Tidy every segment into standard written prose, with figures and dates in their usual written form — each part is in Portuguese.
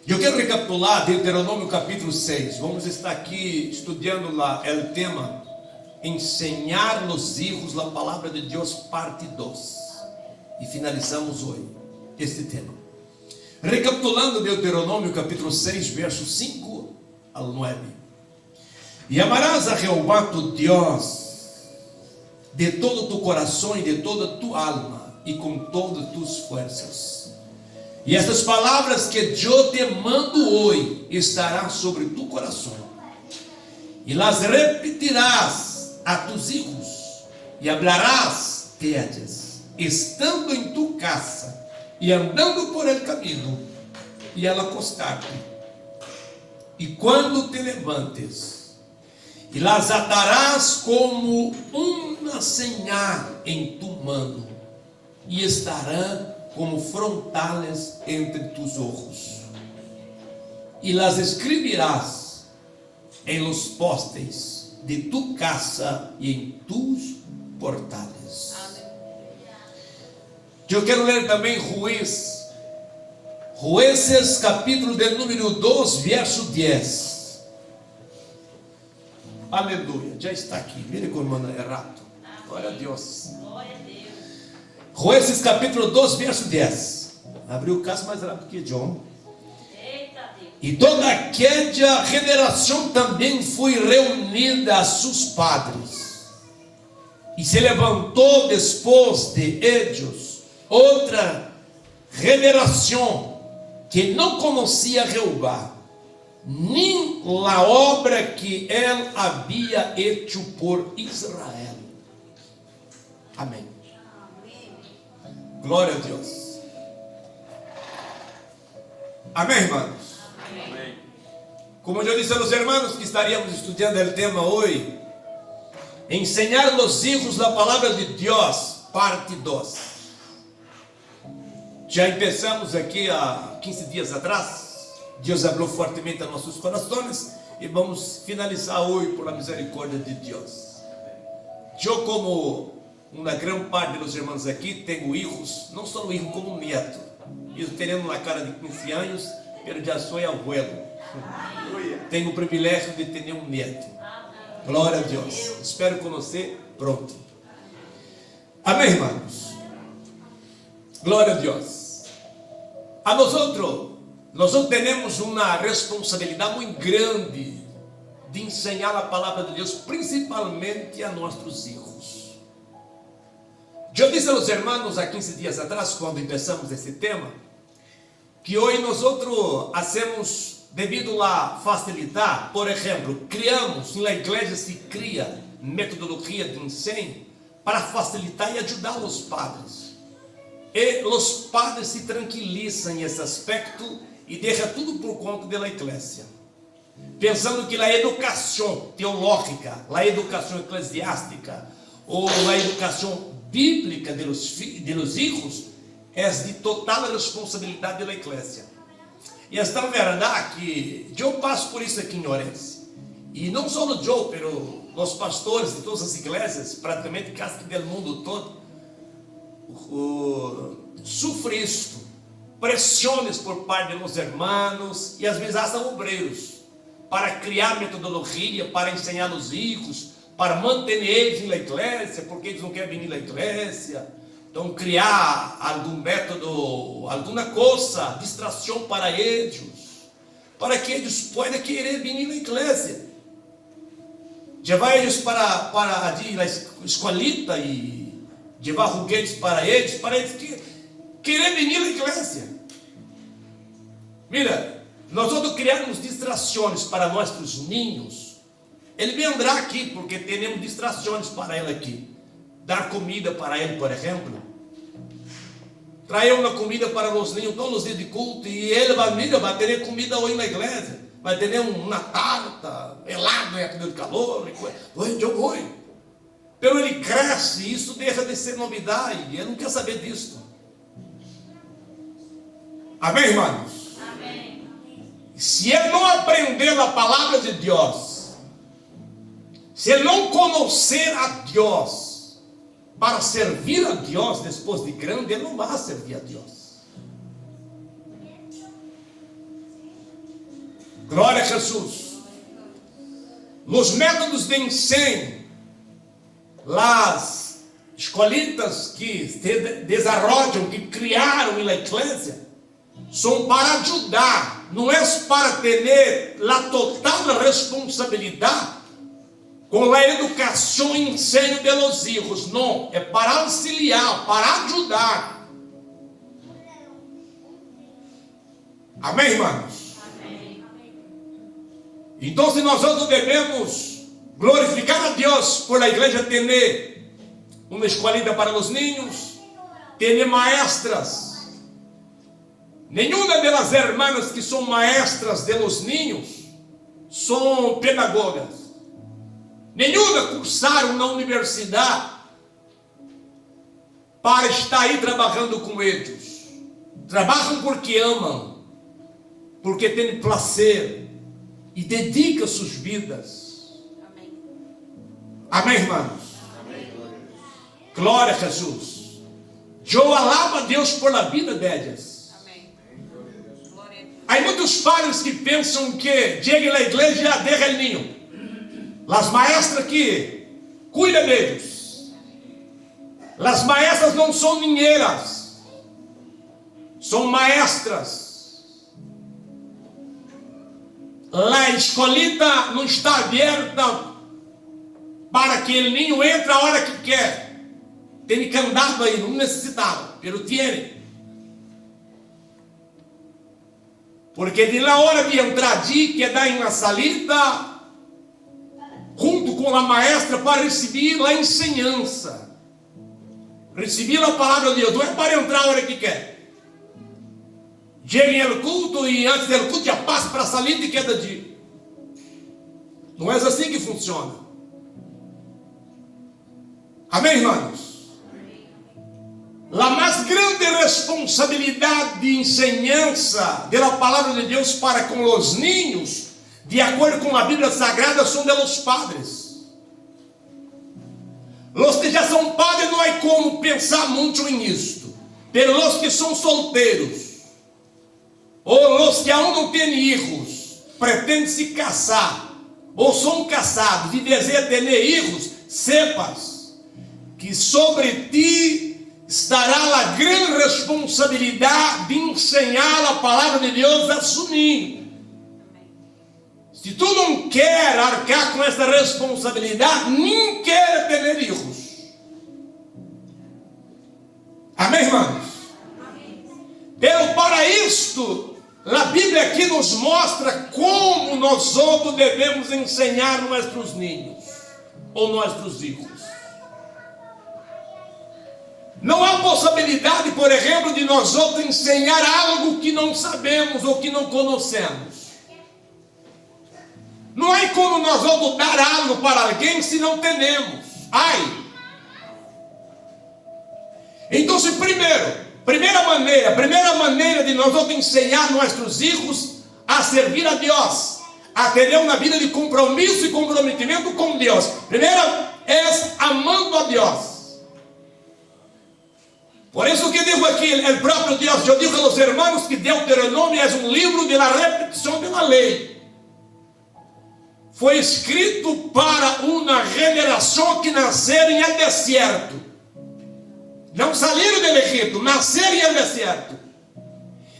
Eu quero recapitular Deuteronômio capítulo 6. Vamos estar aqui estudando lá o tema enseñar los hijos la palavra de Deus, parte 2. E finalizamos hoje este tema. Recapitulando Deuteronômio capítulo 6, versos 5 ao 9. E amarás a Jeová tu Deus de todo tu coração e de toda tu alma e com todas tus forças. E estas palavras que eu te mando hoje estarão sobre tu coração, e las repetirás a tus hijos, e hablarás de ellas, estando em tu casa, e andando por el caminho, e al acostar-te, e quando te levantes, e las atarás como uma señal em tu mano, e estarão como frontales entre tus ojos, e las escribirás em los postes de tu casa e em tus portales. Eu quero ler também Jueces capítulo de número 2, verso 10. Aleluia, já está aqui. Mire como é rápido. Glória a Deus. Jueces capítulo 2, verso 10. Abriu o caso mais rápido que John. E toda aquela geração também foi reunida a seus padres, e se levantou depois de ellos outra geração que não conhecia Jeová, nem a obra que ele havia hecho por Israel. Amém. Glória a Deus. Amém, irmãos? Amém. Como eu disse aos irmãos que estaríamos estudando o tema hoje, ensinar aos hijos a palavra de Deus, parte 2. Já começamos aqui há 15 dias atrás. Deus falou fortemente a nossos corações e vamos finalizar hoje por a misericórdia de Deus. Eu, como uma grande parte dos irmãos aqui, tenho filhos, não só um filho como um neto. Eu tenho uma cara de 15 anos, mas já sou abuelo. Tenho o privilégio de ter um neto. Glória a Deus. Espero conhecer pronto. Amém, irmãos? Glória a Deus. A nós temos uma responsabilidade muito grande de ensinar a palavra de Deus, principalmente a nossos filhos. Eu disse aos irmãos há 15 dias atrás, quando começamos esse tema, que hoje nós hacemos, devido a facilitar, por exemplo, criamos, na igreja se cria metodologia de ensino para facilitar e ajudar os padres. E os padres se tranquilizam nesse aspecto e deixam tudo por conta da igreja, pensando que a educação teológica, a educação eclesiástica ou a educação bíblica de los hijos é de total responsabilidade da igreja. E esta verdade que eu passo por isso aqui em Orense, e não só eu, mas os pastores de todas as igrejas, praticamente quase do mundo todo, sofrem isto, pressões por parte dos irmãos e às vezes até obreiros, para criar metodologia, para ensinar os hijos, para manter eles na igreja, porque eles não querem vir na igreja. Então, criar algum método, alguma coisa, distração para eles, para que eles possam querer vir na igreja. Levar eles para a escolita e levar foguetes para eles querer vir na igreja. Mira, nós vamos criarmos distrações para nossos ninhos. Ele vendrá aqui porque temos distrações para ele aqui. Dar comida para ele, por exemplo. Trazer uma comida para os ninhos todos os dias de culto. E ele vai ter comida hoje na igreja. Vai ter uma tarta, helado, aquele de calor. Eu vou. Pero ele cresce e isso deixa de ser novidade. Ele não quer saber disso. Amém, irmãos? Amém. Se ele não aprender a palavra de Deus, se ele não conhecer a Deus para servir a Deus depois de grande, ele não vai servir a Deus. Glória a Jesus. Nos métodos de ensino, las escolinhas que se desarrollam, que criaram na igreja, são para ajudar, não é para ter a total responsabilidade com a educação e ensino de los hijos, não, é para auxiliar, para ajudar. Amém, irmãos? Amém. Então, se nós devemos glorificar a Deus por a igreja ter uma escolinha para os ninhos, ter maestras. Nenhuma das hermanas que são maestras de los niños são pedagogas. Nenhuma cursaram na universidade para estar aí trabalhando com eles. Trabalham porque amam, porque têm prazer e dedicam suas vidas. Amém. Amém, irmãos? Amém. Glória a Jesus. Eu alabo a Deus por a vida delas. Há muitos padres que pensam que chega na igreja e já deixa o ninho. As maestras que cuidam deles. As maestras não são ninheiras, são maestras. A escolita não está aberta para que o ninho entre a hora que quer. Tem candado aí, não necessitava, mas tem. Porque de la hora de entrar de quedar em uma salita junto com a maestra para receber a ensinança, receber a palavra de Deus. Não é para entrar a hora que quer. Chega no culto e antes do culto já passa para a salita e queda de. Não é assim que funciona. Amém, irmãos? A mais grande responsabilidade de enseñança da palavra de Deus para com os niños, de acordo com a Bíblia Sagrada, são de los padres. Os que já são padres não há como pensar muito em isto. Pero os que são solteiros, ou os que ainda não têm filhos, pretendem se casar, ou são casados e desejam ter filhos, sepas que sobre ti estará a grande responsabilidade de ensinar a palavra de Deus a su niño. Se tu não quer arcar com essa responsabilidade, nem quer ter filhos. Amém, irmãos? Pero para isto, a Bíblia aqui nos mostra como nós outros devemos ensinar nossos ninhos ou nossos filhos. Não há possibilidade, por exemplo, de nós outros ensinar algo que não sabemos ou que não conhecemos. Não há como nós outros dar algo para alguém se não temos. Ai! Então, primeira maneira de nós outros ensinar nossos filhos a servir a Deus, a ter uma vida de compromisso e comprometimento com Deus. Primeira é amando a Deus. Por isso que digo aqui, o próprio Deus, eu digo aos irmãos que Deuteronômio é um livro de la repetição de la lei. Foi escrito para uma geração que nasceu em el deserto. Não saíram do Egito, nasceram em el deserto.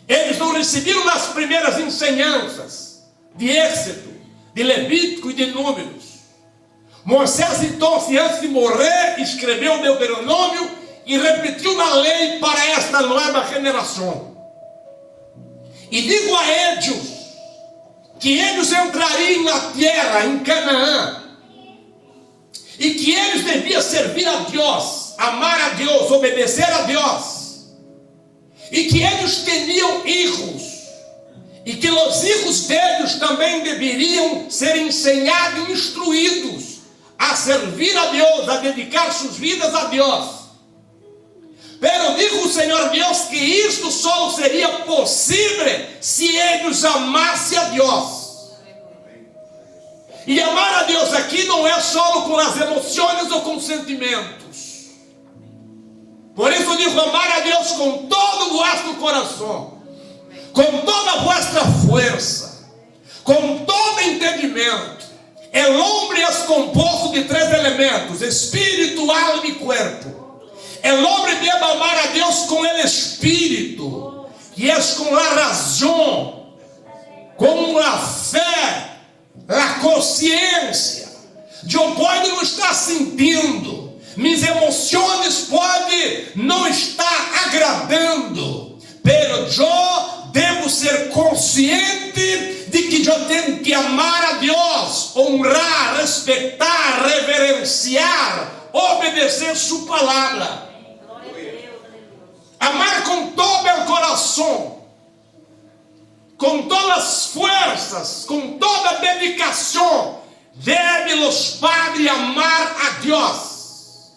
Eles não receberam as primeiras ensinanças de Êxodo, de Levítico e de Números. Moisés, então, antes de morrer, escreveu o Deuteronômio e repetiu na lei para esta nova geração. E digo a eles que eles entrariam na terra, em Canaã, e que eles deviam servir a Deus, amar a Deus, obedecer a Deus, e que eles teriam filhos, e que os filhos deles também deveriam ser ensinados e instruídos a servir a Deus, a dedicar suas vidas a Deus. Pero digo o Senhor Deus que isto só seria possível se eles amassem a Deus. E amar a Deus aqui não é só com as emoções ou com os sentimentos. Por isso digo, amar a Deus com todo o vosso coração, com toda a vossa força, com todo entendimento. El hombre es composto de 3 elementos: espírito, alma e corpo. El hombre debe amar a Deus com el espírito, que é com a razão, com a fé, a consciência. Eu posso não estar sentindo, minhas emoções podem não estar agradando, pero eu devo ser consciente de que eu tenho que amar a Deus, honrar, respeitar, reverenciar, obedecer sua palavra. Amar com todo o coração, com todas as forças, com toda a dedicação. Devem os padres amar a Deus.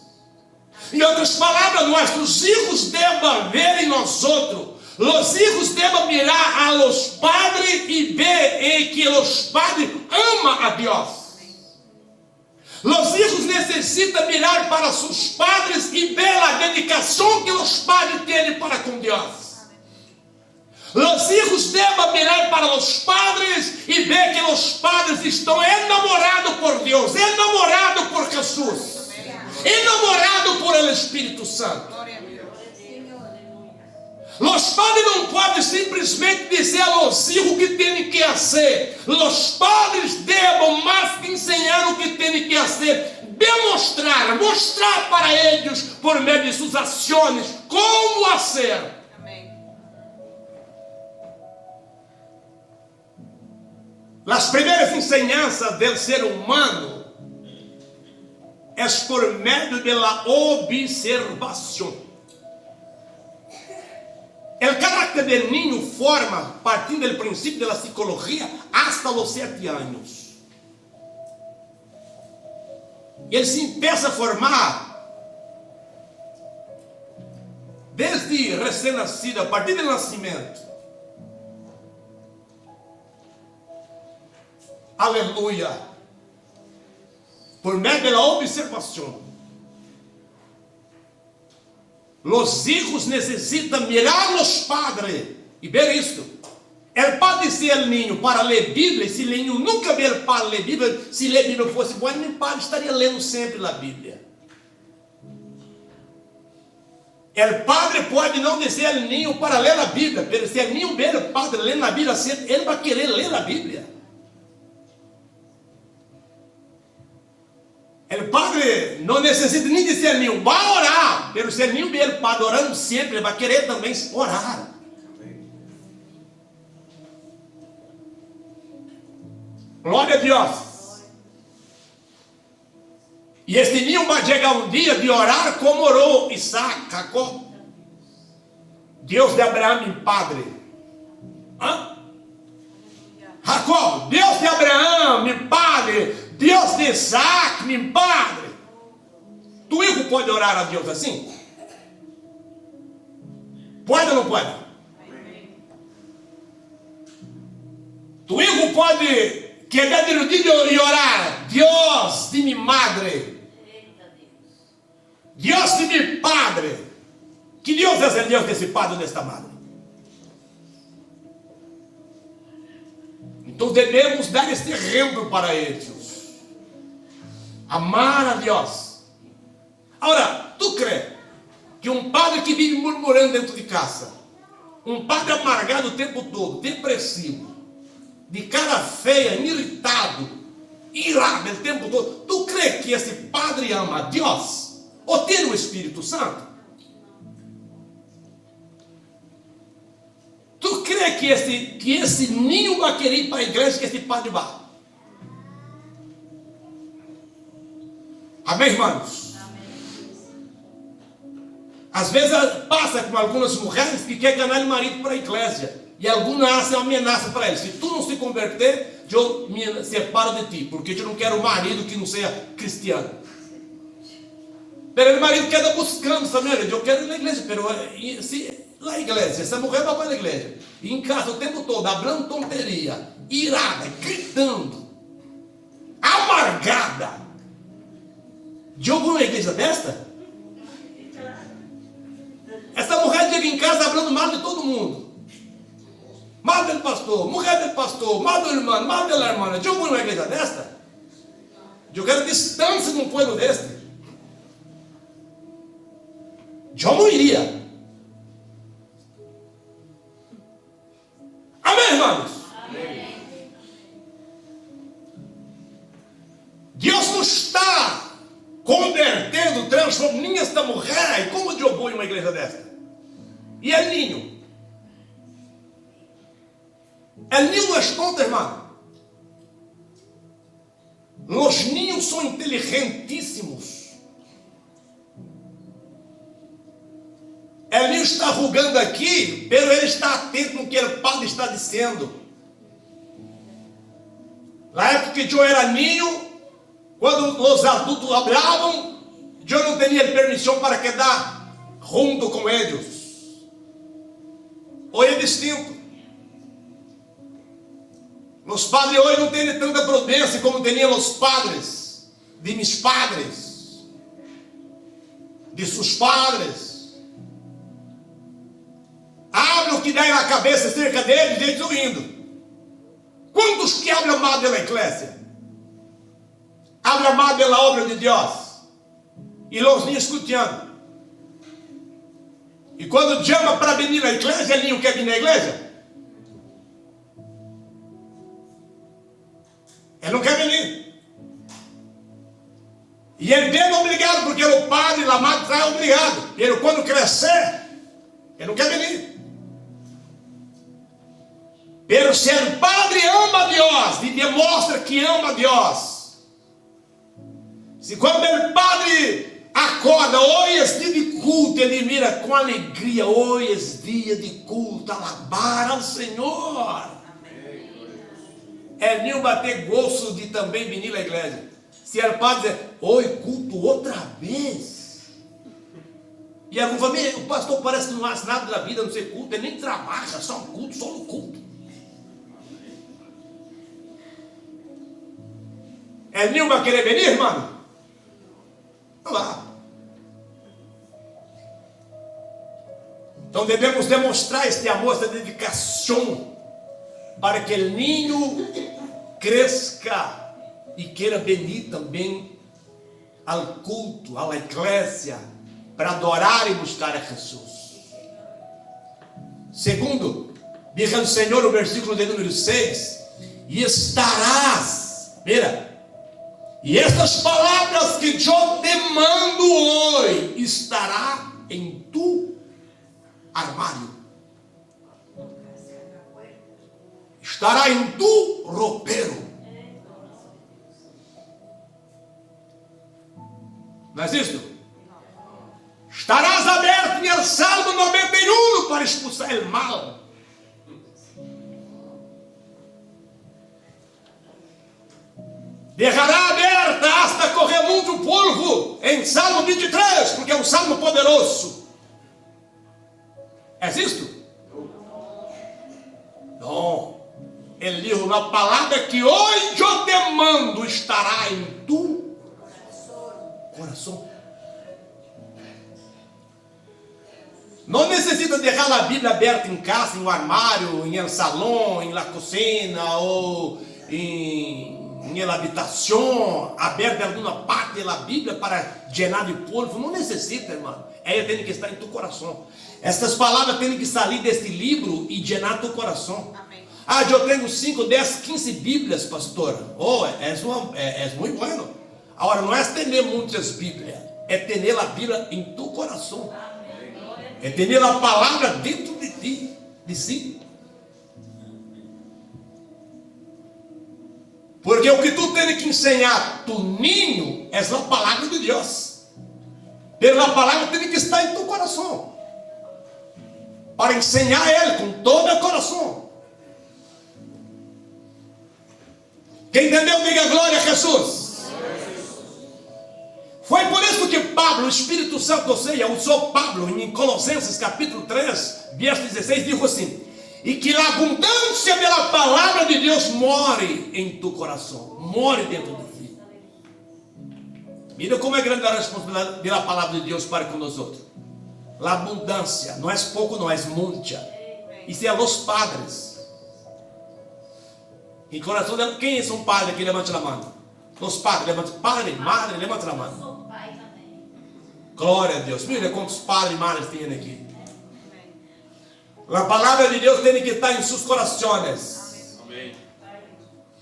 Em outras palavras, nossos filhos devem ver em nós outros. Os filhos devem mirar a los padres e ver que os padres amam a Deus. Os filhos necessitam mirar para seus padres e ver a dedicação que os padres têm para com Deus. Os filhos devem mirar para os padres e ver que os padres estão enamorados por Deus, enamorados por Jesus, enamorados por el Espírito Santo. Os padres não podem simplesmente dizer aos filhos o que têm que fazer. Os padres devem mais que ensinar o que têm que fazer, demonstrar, mostrar para eles por meio de suas ações como fazer. As primeiras enseñanças do ser humano é por meio da observação. O caráter do niño forma, partindo do princípio da psicologia, hasta os 7 anos. Ele se empieza a formar desde recém-nascido, a partir do nascimento. Aleluia. Por meio da observação. Os hijos necessitam mirar os padres e ver isto. El padre dice al niño para ler Bíblia, e se o niño nunca ver o padre ler Bíblia, se ler Bíblia fosse bom, o padre estaria lendo sempre a Bíblia. O padre pode não dizer ao niño para ler a Bíblia, mas se o niño ver o padre lendo a Bíblia sempre, ele vai querer ler a Bíblia. O padre não necessita nem dizer ao niño, vai orar, mas se o niño ver o padre orando sempre, ele vai querer também orar. Glória a Deus. E este niño vai chegar um dia de orar como orou Isaac, Jacob. Deus de Abraão, meu padre. Jacob, Deus de Abraão, meu padre. Deus de Isaac, meu padre. Tu hijo pode orar a Deus assim? Pode ou não pode? Tu hijo pode querer dirigir e orar: Deus de minha madre, Deus de meu padre. Que Deus é o Deus desse padre, desta madre? Então devemos dar este exemplo para eles. Amar a Deus. Agora, tu crê que um padre que vive murmurando dentro de casa, um padre amargado o tempo todo, depressivo, de cara feia, irritado, irado o tempo todo, tu crê que esse padre ama a Deus? Ou tem o Espírito Santo? Tu crê que esse ninho vai querer ir para a igreja que esse padre vai? Amém, irmãos? Às vezes passa com algumas mulheres que querem ganhar o marido para a igreja. E algumas hacem uma ameaça para eles: se tu não se converter, eu me separo de ti, porque eu não quero um marido que não seja cristiano. Pero o marido queda buscando também, eu quero ir na igreja, pero se na igreja, essa mulher vai para a igreja, e em casa o tempo todo, hablando tonteria, irada, gritando, amargada. Eu vou numa igreja desta? Essa mulher chega em casa falando mal de todo mundo. Mal pastor, mulher del pastor, mal do irmão, mal de la hermana. Eu vou numa igreja desta? Eu quero distância de um povo deste. Eu não iria. Amém, irmãos? Amém. Deus não está convertendo, transformando esta mulher. E como eu vou em uma igreja desta? E el niño? El niño não é tonto, irmão. Os niños são inteligentíssimos. El niño está julgando aqui, pero ele está atento no que o padre está dizendo. Na época que eu era niño, quando os adultos hablavam, eu não tinha permissão para quedar junto com eles. Hoje é distinto. Os padres hoje não têm tanta prudência como tinham os padres de mis padres, de seus padres. Hablam o que dá na cabeça cerca deles, eles ouvindo. Quantos que hablam mal da igreja? Hablam mal da obra de Deus. E os niños escutando. E quando chama para vir na igreja, ele não quer vir na igreja. Ele não quer venir. E ele vem obrigado, porque o padre, a madre, está obrigado. Ele, quando crescer, ele não quer venir. Pero se o padre ama a Deus, e demonstra que ama a Deus. Se quando o padre acorda, hoje é dia de culto, ele mira com alegria, hoje é dia de culto, alabar ao Senhor. É nem bater gosto de também vir à igreja. Se o padre dizer, oi, culto outra vez. E a família, o pastor parece que não faz nada da vida, não sei culto, ele nem trabalha, só no culto, só no culto. É nem vai querer venir, irmão? Não vá. Então devemos demonstrar este amor, esta dedicação, para que o niño cresça e queira venir também ao culto, à igreja, para adorar e buscar a Jesus. Segundo, diz o Senhor, o versículo de número 6, e estarás, mira, e estas palavras que eu te mando hoje, estará em tu armário. Estará em tu roupeiro. Não é isso? Estarás aberto em Salmo 91 para expulsar o mal. Deixará aberta hasta correr muito polvo em Salmo 23, porque é um salmo poderoso. É isso? Não. Ele diz, na palavra que hoje eu te mando estará em tu coração. Não necessita deixar a Bíblia aberta em casa, em um armário, em um salão, em la cocina ou em la habitação, aberta em alguma parte da Bíblia para llenar de polvo. Não necessita, irmão. Ela tem que estar em tu coração. Essas palavras têm que sair deste livro e llenar tu coração. Amém. Ah, eu tenho 5, 10, 15 Bíblias, pastora. Oh, é muito bueno. Agora, não é ter muitas Bíblias, é ter a Bíblia em tu coração. É ter a palavra dentro de ti, de si. Porque o que tu tens que ensinar tu ninho é a palavra de Deus. Pela palavra tem que estar em tu coração. Para ensinar ele com todo o coração. Quem entendeu, diga glória a Jesus. Foi por isso que Pablo, o Espírito Santo, ou seja, usou Pablo em Colossenses capítulo 3, verso 16, diz assim: e que a abundância da palavra de Deus more em tu coração, more dentro de ti. Mira como é grande a responsabilidade da palavra de Deus para com nós outros. A abundância, não é pouco, não é muita. Isso é a los padres. Em coração dela, quem são padres aqui? Levante a mão. Os padres, levante. Padre, madre, levante a mão. Eu sou pai também. Glória a Deus. Mira quantos padres e madres tem aqui. A palavra de Deus tem que estar em seus corações. Amém.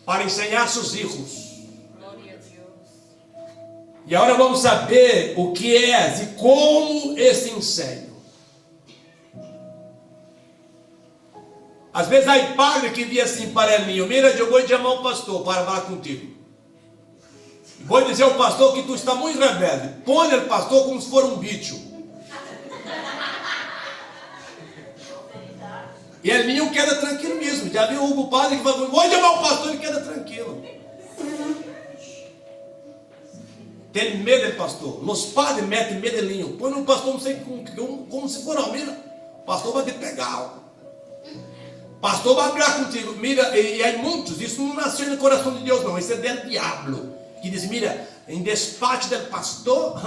Para ensinar seus filhos. Glória a Deus. E agora vamos saber o que é e como esse ensino. Às vezes há padre que diz assim para ele: mira, eu vou chamar o pastor para falar contigo. Vou dizer ao pastor que tu está muito rebelde. Põe o pastor como se for um bicho. E ele menino queda tranquilo mesmo. Já viu o padre que fala: vou chamar o pastor, ele queda tranquilo. Tem medo do pastor. Os padres metem medelinho. Põe no pastor, não sei como se for, não. Mira, o pastor vai te pegar. Pastor vai brigar contigo. Mira, e há muitos, isso não nasceu no coração de Deus, não. Isso é do diabo. Que diz: mira, em despacho do pastor.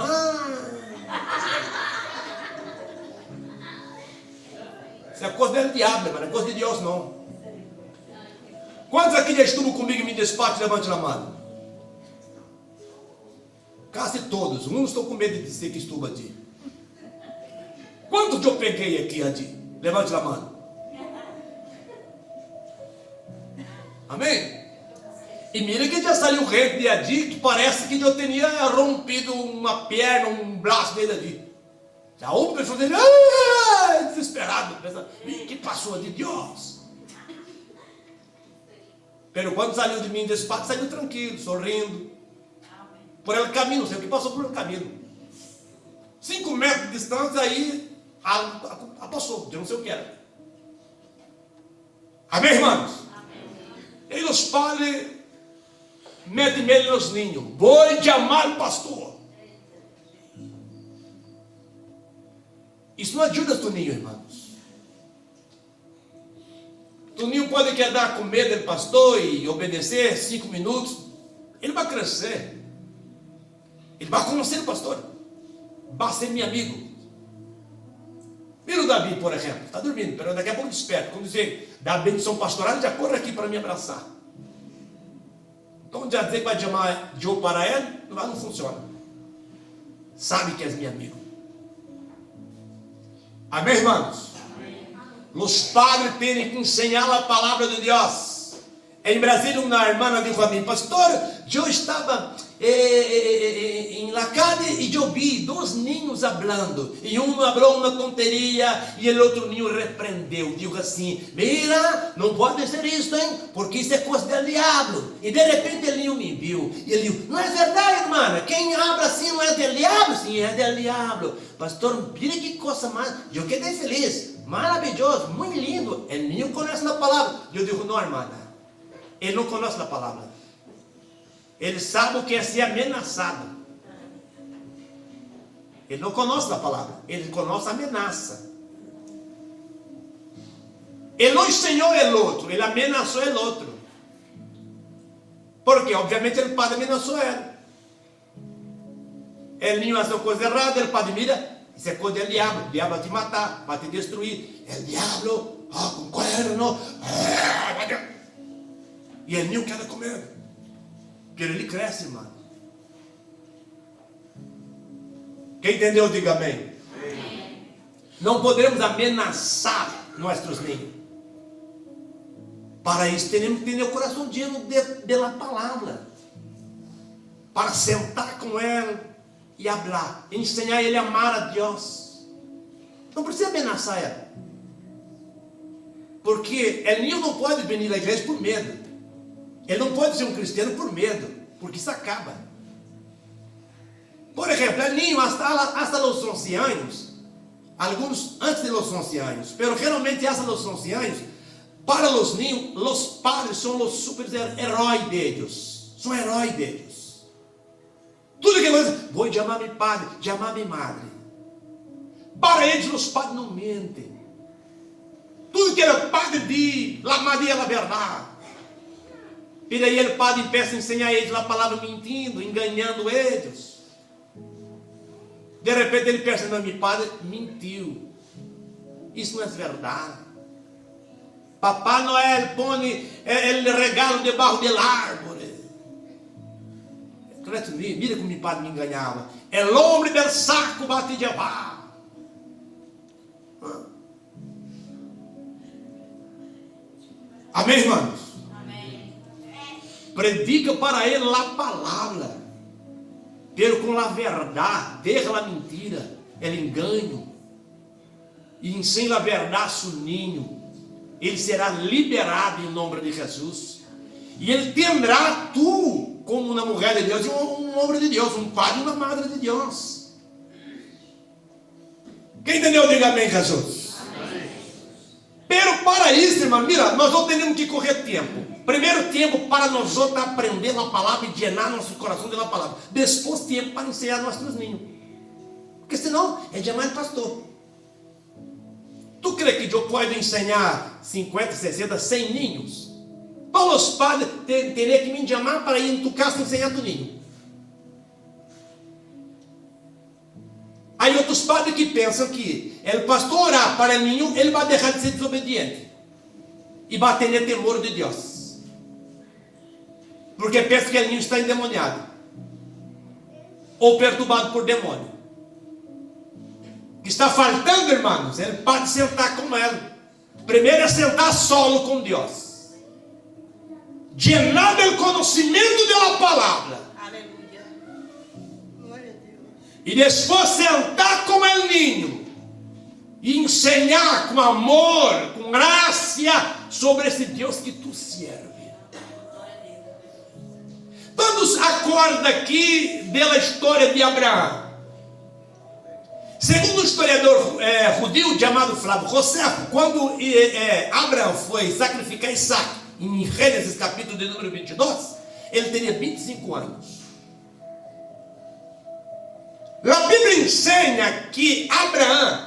Isso é coisa do diabo, mas não é coisa de Deus, não. Quantos aqui já estiveram comigo em meu despacho? Levante a mão. Quase todos. Uns estão com medo de dizer que estuva aqui. Quantos que eu peguei aqui, Adi? Levante a mão. Amém? E mira que já saiu gente de Adi que parece que eu tinha rompido uma perna, um braço dele ali. Já ouve pessoa dele, desesperado, pensando: que passou de Deus? Pero quando saiu de mim desse pato, saiu tranquilo, sorrindo. Por el caminho, não sei o que passou por el caminho. 5 metros de distância, aí passou, eu não sei o que era. Amém, irmãos? E os padres metem medo nos ninhos. Vou chamar o pastor. Isso não ajuda o ninho, irmãos. O ninho pode quedar com medo do pastor e obedecer 5 minutos. Ele vai crescer. Ele vai conhecer o pastor. Vai ser meu amigo. Mira o Davi, por exemplo. Está dormindo, mas daqui a pouco desperta. Quando dizer da bendição pastoral, ele já corre aqui para me abraçar. Então, já dizer que vai chamar Joe para ele, não funciona. Sabe que és meu amigo. Amém, irmãos? Amém. Os padres têm que ensinar a palavra de Deus. Em Brasília, uma irmã disse a mim: pastor, eu estava em la calle e eu vi 2 niños hablando. E um falou uma tonteria e o outro niño repreendeu. Digo assim: mira, não pode ser isso, hein? Porque isso é coisa do diabo. E de repente o niño me viu. E ele disse: não é verdade, irmã? Quem habla assim não é do diabo? Sim, é do diabo. Pastor, mira que coisa mais. Eu quedei feliz. Maravilhoso, muito lindo. O niño conhece a palavra. Eu digo: não, irmã. Ele não conhece a palavra. Ele sabe o que é ser ameaçado. Ele não conhece a palavra. Ele conhece a ameaça. Ele não ensinou o outro. Ele ameaçou o outro. Porque obviamente o padre ameaçou ele. Ele não faz coisa errada. O padre mira: isso é coisa do diabo. O diabo vai te matar, vai te destruir. É o diabo. Com cuerno. E ele não quer comer. Porque ele cresce, irmão. Quem entendeu, diga amém. Amém. Não podemos ameaçar nossos ninhos. Para isso, temos que ter o coração lleno da palavra. Para sentar com ele e falar. Ensinar ele a amar a Deus. Não precisa ameaçar ele. Porque o ninho não pode vir à igreja por medo. Ele não pode ser um cristiano por medo, porque isso acaba. Por exemplo, el niño hasta los 11 anos, alguns antes de los 11 anos, pero geralmente hasta los 11 anos, para los niños, los padres são os super-heróis deles. São heróis deles. Tudo que eles dizem: vou chamar meu padre, chamar minha madre. Para eles, os padres não mentem. Tudo que o padre diz, a madre é a verdade. E daí o padre peça ensinar a eles a palavra mentindo, enganando eles. De repente ele pensa: não, meu padre mentiu. Isso não é verdade. Papá Noel põe ele regalo debaixo da árvore. Mira como meu pai me enganava. El hombre del saco va a te llevar. Amém, irmãos? Amém. Predica para ele a palavra, pero com a verdade, deja a mentira, o engano, e ensina a verdade a seu ninho. Ele será liberado em nome de Jesus, e ele terá tu como uma mulher de Deus, e um homem de Deus, um pai e uma madre de Deus. Quem entendeu, diga amém, Jesus. Pero para isso, irmão, mira, nós não temos que correr tempo. Primeiro tempo para nós outros aprender a palavra e llenar nosso coração da palavra. Depois tempo para ensinar nossos ninhos. Porque senão é demais pastor. Tu crê que eu posso ensinar 50, 60, 100 ninhos? Todos os padres teriam que me chamar para ir em tua casa ensinar tu ninho. Aí outros padres que pensam que o pastor orar para o ninho, ele vai deixar de ser desobediente. E vai ter temor de Deus. Porque pensa que o ninho está endemoniado. Ou perturbado por demônio. O que está faltando, irmãos, ele pode sentar com ele. Primeiro é sentar solo com Deus. Llenar do conhecimento da palavra. Aleluia. Glória a Deus. E depois sentar com o ninho. E ensinar com amor, com graça, sobre esse Deus que tu serve. Vamos acordar aqui da história de Abraão. Segundo o historiador judeu chamado Flávio Josefo, quando Abraão foi sacrificar Isaac, em Gênesis capítulo de número 22, ele teria 25 anos. A Bíblia ensina que Abraão,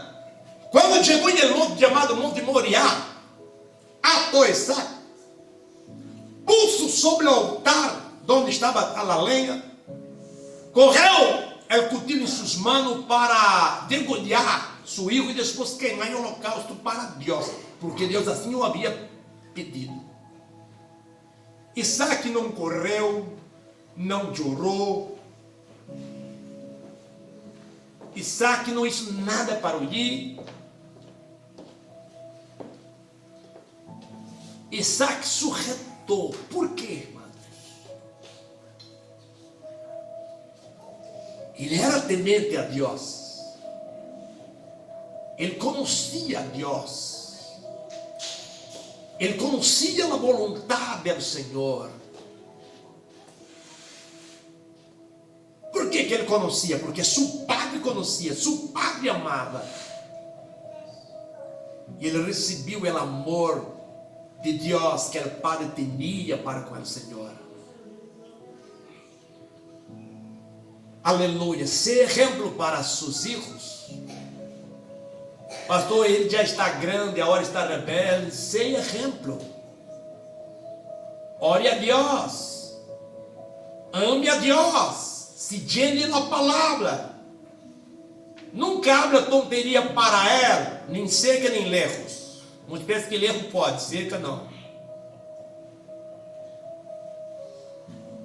quando chegou em monte chamado Monte Moriá, atou Isaac, pulso sobre o altar onde estava a lenha, correu o cuchillo em suas mãos para degolhar seu filho e depois queimar em holocausto para Deus, porque Deus assim o havia pedido. Isaac não correu, não chorou. Isaac não hizo nada para huir. Isaac sujetou. Por quê, irmãos? Ele era temente a Deus. Ele conhecia a Deus. Ele conhecia a vontade do Senhor. Por que ele conhecia? Porque seu padre conhecia, seu padre amava. E ele recebeu o amor de Deus que o padre tinha para com o Senhor. Aleluia. Ser exemplo para seus filhos. Pastor, ele já está grande, agora está rebelde. Ser exemplo. Ore a Deus. Ame a Deus. Se llene na palavra. Nunca habla tonteria para ela, nem cerca nem lejos. Muitos pensam que lejos pode, cerca não.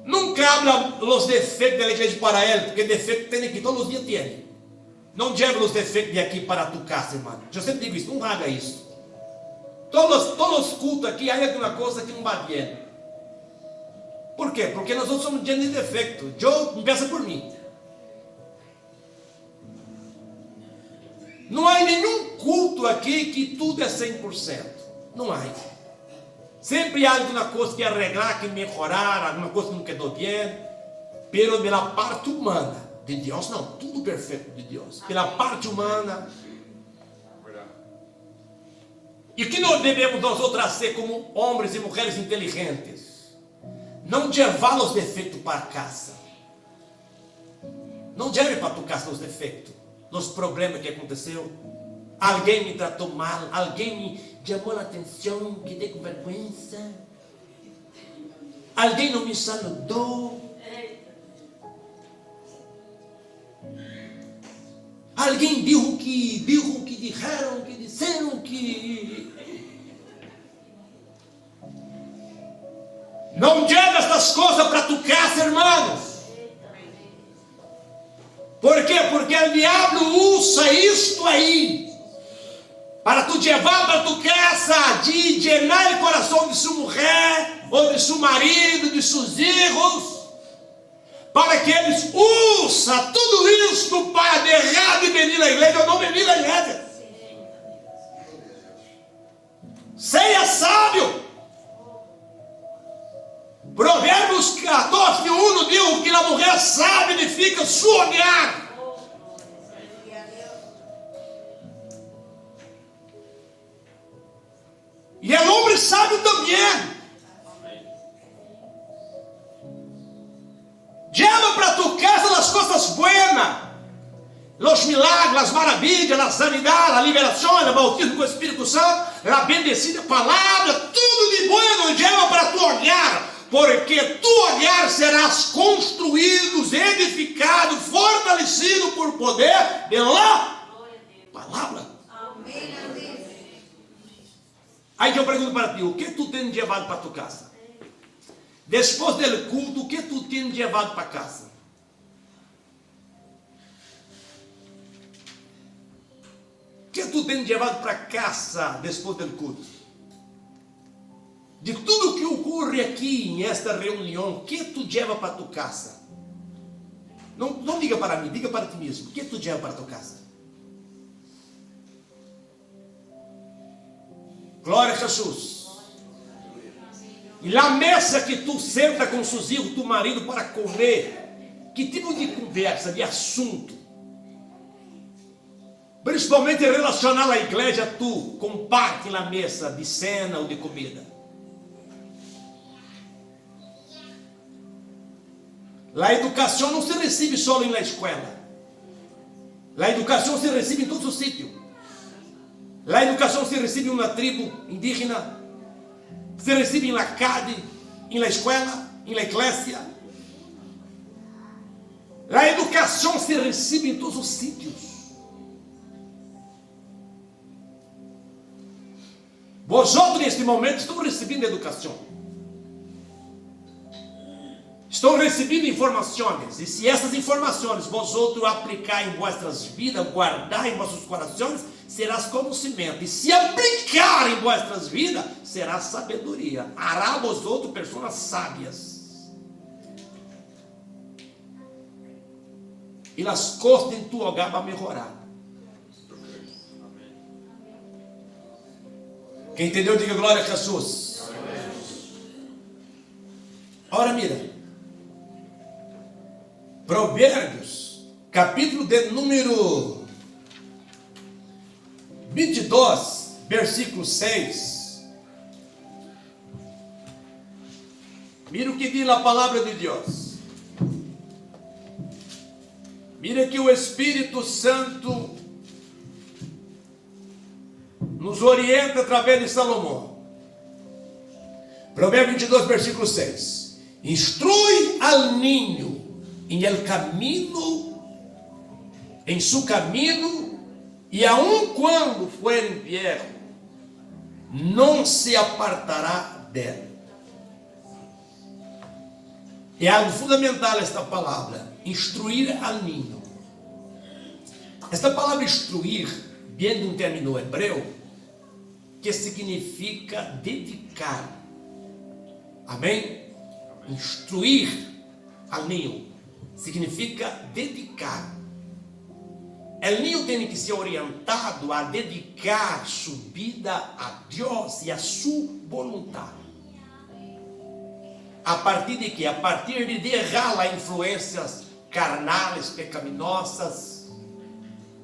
Nunca habla os defeitos da igreja para ela, porque defeito tem aqui, todos os dias tem. Não leva os defeitos de aqui para tu casa, irmão. Eu sempre digo isso, não haga isso. Todos os cultos aqui, há alguma coisa que não vai bem. Por quê? Porque nós outros somos cheios de defeito. Eu peço por mim. Não há nenhum culto aqui que tudo é 100%. Não há. Sempre há alguma coisa que arreglar, que melhorar, alguma coisa que não quedou bem. Pero pela parte humana de Deus, não, tudo perfeito de Deus. Pela parte humana. E o que nós devemos nós outros ser como homens e mulheres inteligentes? Não levar os defeitos para casa. Não leve para tua casa os defeitos, os problemas que aconteceu. Alguém me tratou mal, alguém me chamou a atenção, que dei com vergonha. Alguém não me saludou. Alguém disseram que. Não lleva estas coisas para tu casa, hermanos. Por quê? Porque o diabo usa isto aí para tu levar para tu casa, de llenar o coração de sua mulher, ou de seu marido, de seus filhos, para que eles usem tudo isto para deixar de venir à igreja ou não venir à igreja. Seja sábio. Provérbios 14:1 diz que a mulher sábia edifica seu olhar. E o homem sábio também. Lleva para tu casa as coisas buenas, os milagres, as maravilhas, a sanidade, a liberação, o bautismo com o Espírito Santo, a bendecida palavra, tudo de bueno lleva para tu olhar, porque tu olhar serás construído, edificado, fortalecido por poder pela palavra. Aí eu pergunto para ti, o que tu tens levado para tu casa? Depois do culto, o que tu tens levado para casa? O que tu tens levado para casa depois do culto? De tudo que ocorre aqui nesta reunião, o que tu leva para tu casa? Não diga para mim, diga para ti mesmo. O que tu leva para tu casa? Glória a Jesus. E na mesa que tu senta com seus filhos, tu marido, para comer, que tipo de conversa, de assunto? Principalmente relacionado à igreja, tu comparte na mesa de cena ou de comida. A educação não se recebe só na escola. A educação se recebe em todos os sítios. A educação se recebe em uma tribo indígena, se recebe na calle, na escola, na igreja. A educação se recebe em todos os sítios. Vosotros neste momento estão recebendo educação. Estão recebendo informações. E se essas informações vosotros aplicar em vossas vidas, guardar em vossos corações, serás conhecimento. E se aplicar em vossas vidas, será sabedoria. Hará vosotros pessoas sábias. E as coisas em tu hogar vão melhorar. Quem entendeu, diga glória a Jesus. Ora, mira. Provérbios, capítulo de número 22, versículo 6. Mira o que diz a palavra de Deus. Mira que o Espírito Santo nos orienta através de Salomão. Provérbios 22, versículo 6. Instrui al niño em el camino, em su camino, e aun quando for viejo, não se apartará dele. É algo fundamental esta palavra, instruir al niño. Esta palavra instruir vem de um término hebreu que significa dedicar. Amém? Instruir al niño significa dedicar. O niño tem que ser orientado a dedicar sua vida a Deus e a sua vontade. A partir de quê? A partir de deixar as influências carnais, pecaminosas,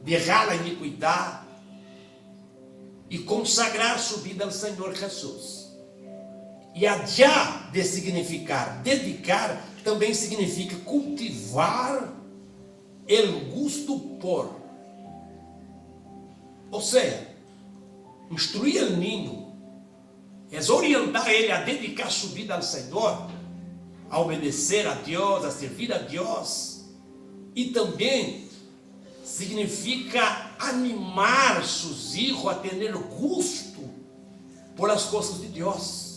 deixar a iniquidade e consagrar sua vida ao Senhor Jesus. E já de significar dedicar, também significa cultivar o gosto por. Ou seja, instruir o niño é orientar ele a dedicar sua vida ao Senhor, a obedecer a Deus, a servir a Deus, e também significa animar seus filhos a ter gosto por as coisas de Deus.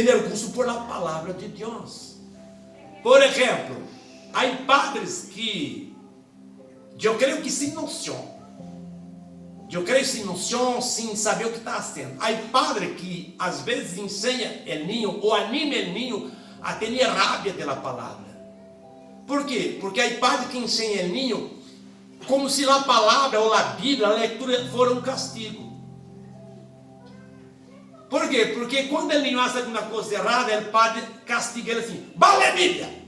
ter gusto por la palavra de Deus. Por exemplo, há padres que, eu creio que sem noção, sem saber o que está fazendo. Há padre que às vezes ensina o ninho ou anima o ninho a ter rabia da palavra. Por quê? Porque há padre que ensina o ninho como se a palavra ou a Bíblia, a leitura, fosse um castigo. Por quê? Porque quando o ninho faz alguma coisa errada, o padre castiga ele assim: vá ler a Bíblia,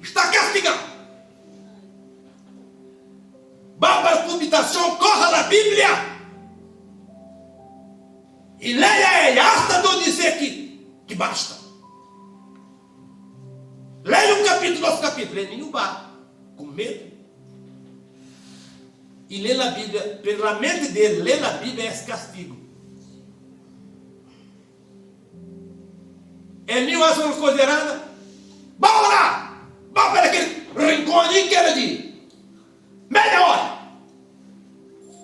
está castigado. Vá para a habitação, corra na Bíblia e leia ele, hasta de dizer que basta. Leia um capítulo, 2 capítulos. Ele não vai, com medo. E ler a Bíblia, pela mente dele, ler a Bíblia é esse castigo. Ele não faz uma coisa errada, vá orar, vá para aquele rincão ali que era de meia hora.